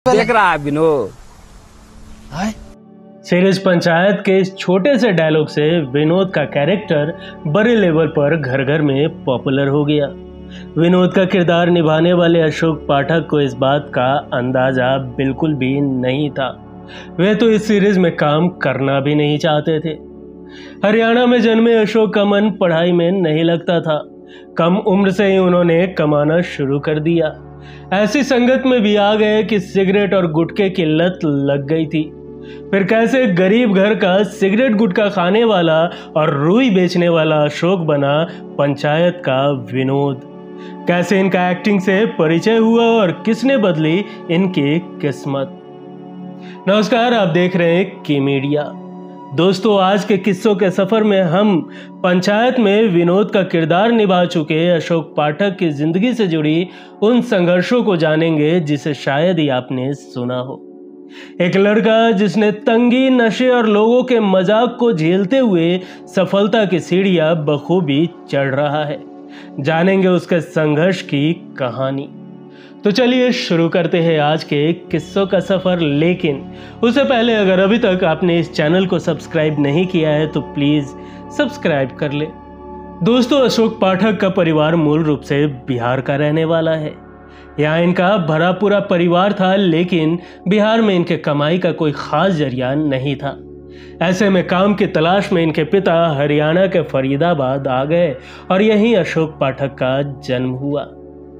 देख रहा है विनोद। सीरीज पंचायत के इस छोटे से डायलॉग से विनोद का कैरेक्टर बड़े लेवल पर घर घर में पॉपुलर हो गया। विनोद का किरदार निभाने वाले अशोक पाठक को इस बात का अंदाजा बिल्कुल भी नहीं था। वे तो इस सीरीज में काम करना भी नहीं चाहते थे। हरियाणा में जन्मे अशोक का मन पढ़ाई में नहीं लगता था। कम उम्र से ही उन्होंने कमाना शुरू कर दिया। ऐसी संगत में भी आ गए कि सिगरेट और गुटखे की लत लग गई थी। फिर कैसे गरीब घर का सिगरेट गुटखा खाने वाला और रुई बेचने वाला अशोक बना पंचायत का विनोद। कैसे इनका एक्टिंग से परिचय हुआ और किसने बदली इनकी किस्मत। नमस्कार, आप देख रहे हैं की मीडिया। दोस्तों, आज के किस्सों के सफर में हम पंचायत में विनोद का किरदार निभा चुके अशोक पाठक की जिंदगी से जुड़ी उन संघर्षों को जानेंगे जिसे शायद ही आपने सुना हो। एक लड़का जिसने तंगी, नशे और लोगों के मजाक को झेलते हुए सफलता की सीढ़ियां बखूबी चढ़ रहा है। जानेंगे उसके संघर्ष की कहानी। तो चलिए शुरू करते हैं आज के किस्सों का सफर। लेकिन उससे पहले अगर अभी तक आपने इस चैनल को सब्सक्राइब नहीं किया है तो प्लीज सब्सक्राइब कर ले। दोस्तों, अशोक पाठक का परिवार मूल रूप से बिहार का रहने वाला है। यहाँ इनका भरा पूरा परिवार था, लेकिन बिहार में इनके कमाई का कोई खास जरिया नहीं था। ऐसे में काम की तलाश में इनके पिता हरियाणा के फरीदाबाद आ गए और यहीं अशोक पाठक का जन्म हुआ।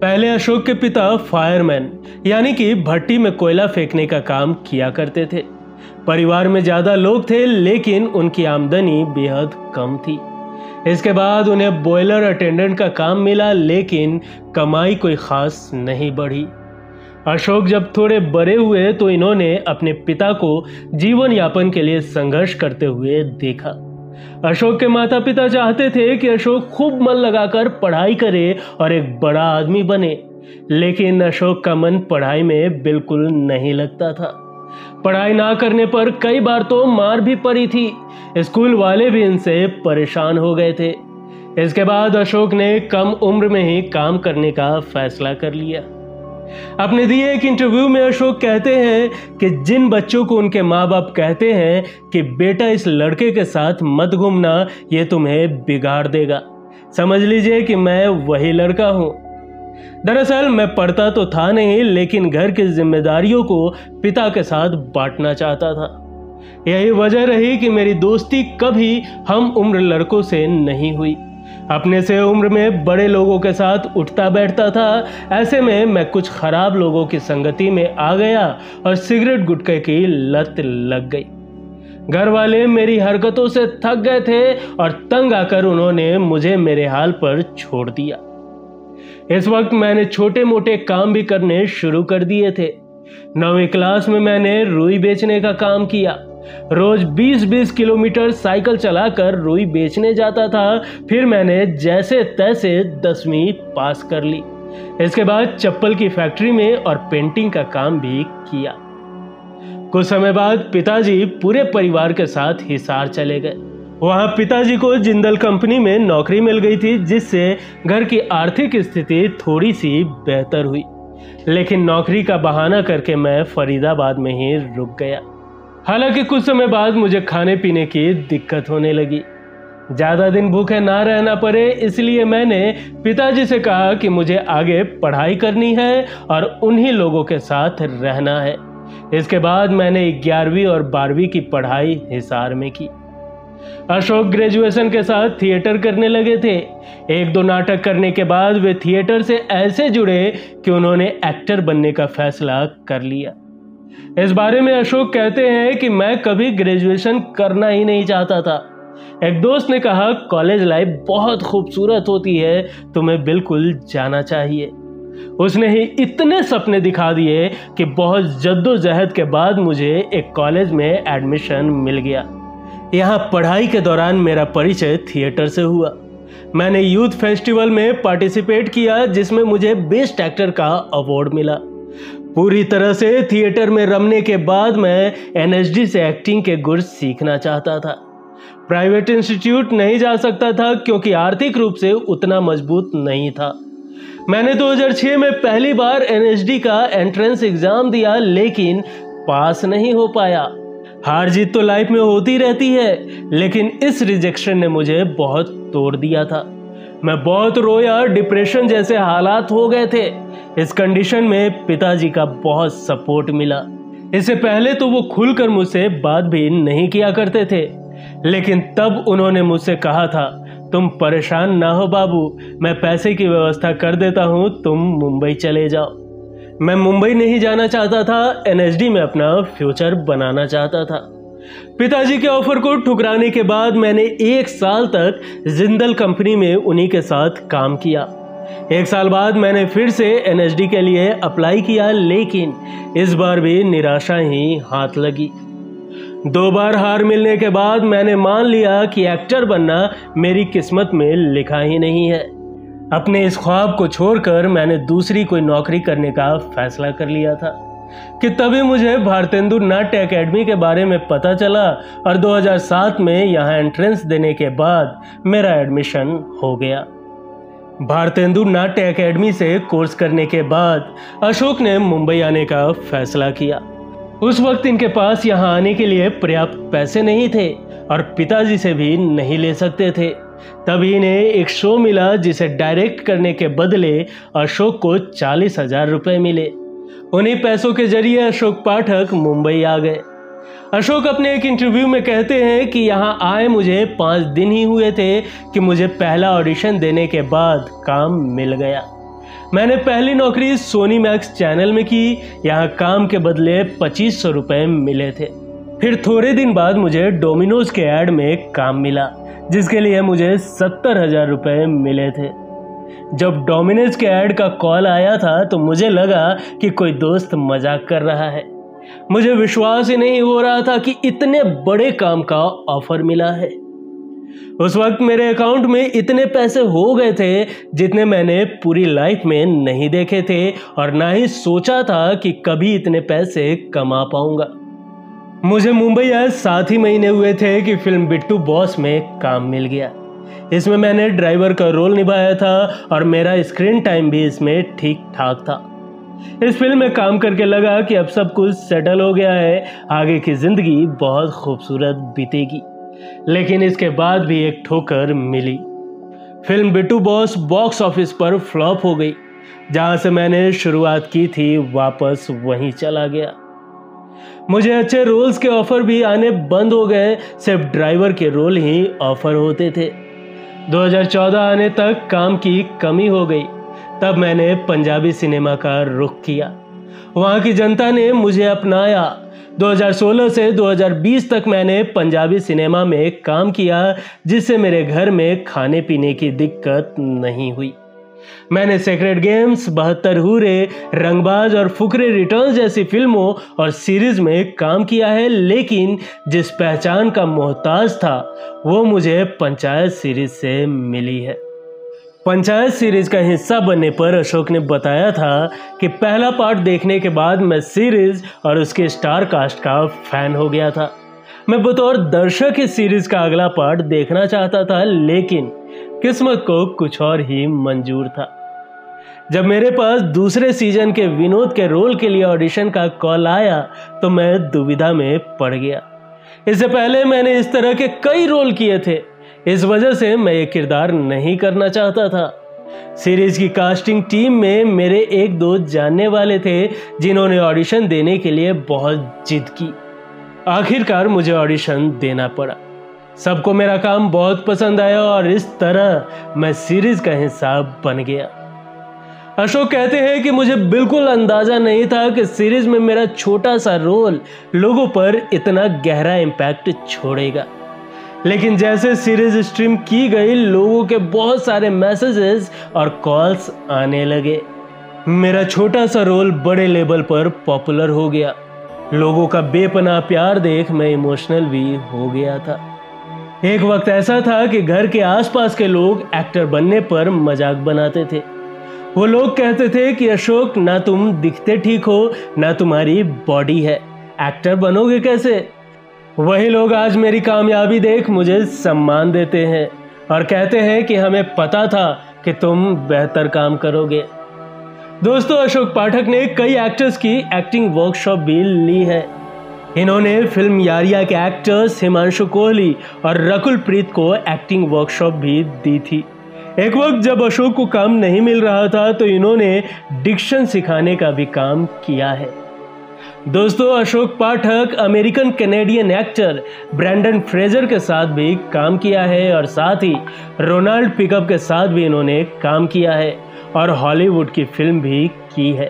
पहले अशोक के पिता फायरमैन यानी कि भट्टी में कोयला फेंकने का काम किया करते थे। परिवार में ज्यादा लोग थे, लेकिन उनकी आमदनी बेहद कम थी। इसके बाद उन्हें बॉयलर अटेंडेंट का काम मिला, लेकिन कमाई कोई खास नहीं बढ़ी। अशोक जब थोड़े बड़े हुए तो इन्होंने अपने पिता को जीवन यापन के लिए संघर्ष करते हुए देखा। अशोक के माता पिता चाहते थे कि अशोक खूब मन लगाकर पढ़ाई करे और एक बड़ा आदमी बने, लेकिन अशोक का मन पढ़ाई में बिल्कुल नहीं लगता था। पढ़ाई ना करने पर कई बार तो मार भी पड़ी थी। स्कूल वाले भी इनसे परेशान हो गए थे। इसके बाद अशोक ने कम उम्र में ही काम करने का फैसला कर लिया। अपने दिए एक इंटरव्यू में अशोक कहते हैं कि जिन बच्चों को उनके माँ बाप कहते हैं कि बेटा इस लड़के के साथ मत घूमना, ये तुम्हें बिगाड़ देगा, समझ लीजिए कि मैं वही लड़का हूँ। दरअसल मैं पढ़ता तो था नहीं, लेकिन घर की जिम्मेदारियों को पिता के साथ बांटना चाहता था। यही वजह रही कि मेरी दोस्ती कभी हम उम्र लड़कों से नहीं हुई। अपने से उम्र में बड़े लोगों के साथ उठता बैठता था। ऐसे में मैं कुछ खराब लोगों की संगति में आ गया और सिगरेट गुटखे की लत लग गई। घर वाले मेरी हरकतों से थक गए थे और तंग आकर उन्होंने मुझे मेरे हाल पर छोड़ दिया। इस वक्त मैंने छोटे मोटे काम भी करने शुरू कर दिए थे। 9वीं क्लास में मैंने रुई बेचने का काम किया। रोज 20-20 किलोमीटर साइकिल चलाकर रुई बेचने जाता था। फिर मैंने जैसे तैसे 10वीं पास कर ली। इसके बाद चप्पल की फैक्ट्री में और पेंटिंग का काम भी किया। कुछ समय बाद पिताजी पूरे परिवार के साथ हिसार चले गए। वहां पिताजी को जिंदल कंपनी में नौकरी मिल गई थी, जिससे घर की आर्थिक स्थिति थोड़ी सी बेहतर हुई। लेकिन नौकरी का बहाना करके मैं फरीदाबाद में ही रुक गया। हालांकि कुछ समय बाद मुझे खाने पीने की दिक्कत होने लगी। ज्यादा दिन भूखे ना रहना पड़े, इसलिए मैंने पिताजी से कहा कि मुझे आगे पढ़ाई करनी है और उन्हीं लोगों के साथ रहना है। इसके बाद मैंने 11वीं और 12वीं की पढ़ाई हिसार में की। अशोक ग्रेजुएशन के साथ थिएटर करने लगे थे। 1-2 नाटक करने के बाद वे थिएटर से ऐसे जुड़े कि उन्होंने एक्टर बनने का फैसला कर लिया। इस बारे में अशोक कहते हैं कि मैं कभी ग्रेजुएशन करना ही नहीं चाहता था। एक दोस्त ने कहा, कॉलेज लाइफ बहुत खूबसूरत होती है, तुम्हें बिल्कुल जाना चाहिए। उसने ही इतने सपने दिखा दिए कि बहुत जद्दोजहद के बाद मुझे एक कॉलेज में एडमिशन मिल गया। यहाँ पढ़ाई के दौरान मेरा परिचय थिएटर से हुआ। मैंने यूथ फेस्टिवल में पार्टिसिपेट किया, जिसमें मुझे बेस्ट एक्टर का अवार्ड मिला। पूरी तरह से थिएटर में रमने के बाद मैं एनएसडी से एक्टिंग के गुर सीखना चाहता था। प्राइवेट इंस्टीट्यूट नहीं जा सकता था क्योंकि आर्थिक रूप से उतना मजबूत नहीं था। मैंने 2006 में पहली बार NSD का एंट्रेंस एग्जाम दिया, लेकिन पास नहीं हो पाया। हार जीत तो लाइफ में होती रहती है, लेकिन इस रिजेक्शन ने मुझे बहुत तोड़ दिया था। मैं बहुत रोया, डिप्रेशन जैसे हालात हो गए थे। इस कंडीशन में पिताजी का बहुत सपोर्ट मिला। इससे पहले तो वो खुलकर मुझसे बात भी नहीं किया करते थे, लेकिन तब उन्होंने मुझसे कहा था, तुम परेशान ना हो बाबू, मैं पैसे की व्यवस्था कर देता हूँ, तुम मुंबई चले जाओ। मैं मुंबई नहीं जाना चाहता था, NSD में अपना फ्यूचर बनाना चाहता था। पिताजी के ऑफर को ठुकराने के बाद मैंने 1 साल तक जिंदल कंपनी में उन्हीं के साथ काम किया। 1 साल बाद मैंने फिर से NSD के लिए अप्लाई किया, लेकिन इस बार भी निराशा ही हाथ लगी। 2 बार हार मिलने के बाद मैंने मान लिया कि एक्टर बनना मेरी किस्मत में लिखा ही नहीं है। अपने इस ख्वाब को छोड़कर मैंने दूसरी कोई नौकरी करने का फैसला कर लिया था कि तभी मुझे भारतेंदु नाट्य एकेडमी के बारे में पता चला और 2007 में यहाँ एंट्रेंस देने के बाद मेरा एडमिशन हो गया। भारतेंदु नाट्य एकेडमी से कोर्स करने के बाद अशोक ने मुंबई आने का फैसला किया। उस वक्त इनके पास यहाँ आने के लिए पर्याप्त पैसे नहीं थे और पिताजी से भी नहीं ले सकते थे। तभी इन्हें एक शो मिला जिसे डायरेक्ट करने के बदले अशोक को 40,000 रुपए मिले। उन्हीं पैसों के जरिए अशोक पाठक मुंबई आ गए। अशोक अपने एक इंटरव्यू में कहते हैं कि यहाँ आए मुझे 5 दिन ही हुए थे कि मुझे पहला ऑडिशन देने के बाद काम मिल गया। मैंने पहली नौकरी सोनी मैक्स चैनल में की। यहाँ काम के बदले 2500 रुपए मिले थे। फिर थोड़े दिन बाद मुझे डोमिनोज के ऐड में काम मिला, जिसके लिए मुझे 70,000 रुपए मिले थे। जब डोमिनोज के ऐड का कॉल आया था तो मुझे लगा कि कोई दोस्त मजाक कर रहा है। मुझे विश्वास ही नहीं हो रहा था कि इतने बड़े काम का ऑफर मिला है। उस वक्त मेरे अकाउंट में इतने पैसे हो गए थे जितने मैंने पूरी लाइफ में नहीं देखे थे और ना ही सोचा था कि कभी इतने पैसे कमा पाऊंगा। मुझे मुंबई आए 7 ही महीने हुए थे कि फिल्म बिट्टू बॉस में काम मिल गया। इसमें मैंने ड्राइवर का रोल निभाया था और मेरा स्क्रीन टाइम भी इसमें ठीक ठाक था। इस फिल्म में काम करके लगा कि अब सब कुछ सेटल हो गया है, आगे की जिंदगी बहुत खूबसूरत बीतेगी। लेकिन इसके बाद भी एक ठोकर मिली। Film Bittu Boss box office पर फ्लॉप हो गई। जहां से मैंने शुरुआत की थी वापस वहीं चला गया। मुझे अच्छे रोल्स के ऑफर भी आने बंद हो गए, सिर्फ ड्राइवर के रोल ही ऑफर होते थे। 2014 आने तक काम की कमी हो गई। तब मैंने पंजाबी सिनेमा का रुख किया। वहाँ की जनता ने मुझे अपनाया। 2016 से 2020 तक मैंने पंजाबी सिनेमा में काम किया, जिससे मेरे घर में खाने पीने की दिक्कत नहीं हुई। मैंने सेक्रेड गेम्स, 72 हूरे, रंगबाज और फुकरे रिटर्न्स जैसी फिल्मों और सीरीज में काम किया है, लेकिन जिस पहचान का मोहताज था वो मुझे पंचायत सीरीज से मिली है। पंचायत सीरीज का हिस्सा बनने पर अशोक ने बताया था कि पहला पार्ट देखने के बाद मैं सीरीज और उसके स्टार कास्ट का फैन हो गया था। मैं बतौर दर्शक इस सीरीज का अगला पार्ट देखना चाहता था, लेकिन किस्मत को कुछ और ही मंजूर था। जब मेरे पास दूसरे सीजन के विनोद के रोल के लिए ऑडिशन का कॉल आया तो मैं दुविधा में पड़ गया। इससे पहले मैंने इस तरह के कई रोल किए थे, इस वजह से मैं ये किरदार नहीं करना चाहता था। सीरीज की कास्टिंग टीम में मेरे 1-2 जानने वाले थे जिन्होंने ऑडिशन देने के लिए बहुत जिद की। आखिरकार मुझे ऑडिशन देना पड़ा। सबको मेरा काम बहुत पसंद आया और इस तरह मैं सीरीज का हिस्सा बन गया। अशोक कहते हैं कि मुझे बिल्कुल अंदाजा नहीं था कि सीरीज में मेरा छोटा सा रोल लोगों पर इतना गहरा इम्पैक्ट छोड़ेगा। लेकिन जैसे सीरीज स्ट्रीम की गई, लोगों के बहुत सारे मैसेजेस और कॉल्स आने लगे। मेरा छोटा सा रोल बड़े लेवल पर पॉपुलर हो गया। लोगों का बेपनाह प्यार देख मैं इमोशनल भी हो गया था। एक वक्त ऐसा था कि घर के आसपास के लोग एक्टर बनने पर मजाक बनाते थे। वो लोग कहते थे कि अशोक, ना तुम दिखते ठीक हो, ना तुम्हारी बॉडी है, एक्टर बनोगे कैसे? वही लोग आज मेरी कामयाबी देख मुझे सम्मान देते हैं और कहते हैं कि हमें पता था कि तुम बेहतर काम करोगे। दोस्तों, अशोक पाठक ने कई एक्टर्स की एक्टिंग वर्कशॉप भी ली है। इन्होंने फिल्म यारिया के एक्टर्स हिमांशु कोहली और रकुल प्रीत को एक्टिंग वर्कशॉप भी दी थी। एक वक्त जब अशोक को काम नहीं मिल रहा था तो इन्होंने डिक्शन सिखाने का भी काम किया है। दोस्तों, Ashok Pathak American Canadian actor Brendan Fraser के साथ भी काम किया है और साथ ही रोनाल्ड पिकअप के साथ भी इन्होंने काम किया है और हॉलीवुड की फिल्म भी की है,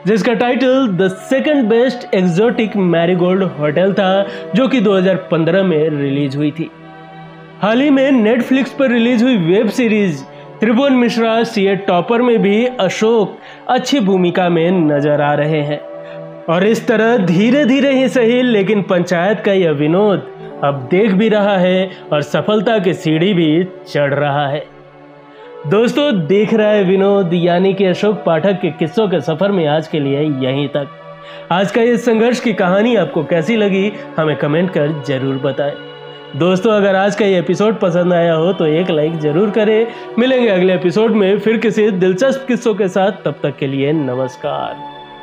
जिसका title the second best exotic marigold hotel था, जो कि 2015 में रिलीज हुई थी। हाल ही में नेटफ्लिक्स पर रिलीज हुई वेब सीरीज त्रिभुवन मिश्रा सीए टॉपर में भी अशोक अच्छी भूमिका में नजर आ रहे हैं और इस तरह धीरे धीरे ही सही लेकिन पंचायत का यह विनोद अब देख भी रहा है और सफलता की सीढ़ी भी चढ़ रहा है। दोस्तों, देख रहा है विनोद यानी कि अशोक पाठक के किस्सों के सफर में आज के लिए यहीं तक। आज का ये संघर्ष की कहानी आपको कैसी लगी हमें कमेंट कर जरूर बताएं। दोस्तों, अगर आज का ये एपिसोड पसंद आया हो तो एक लाइक जरूर करें। मिलेंगे अगले एपिसोड में फिर किसी दिलचस्प किस्सों के साथ, तब तक के लिए नमस्कार।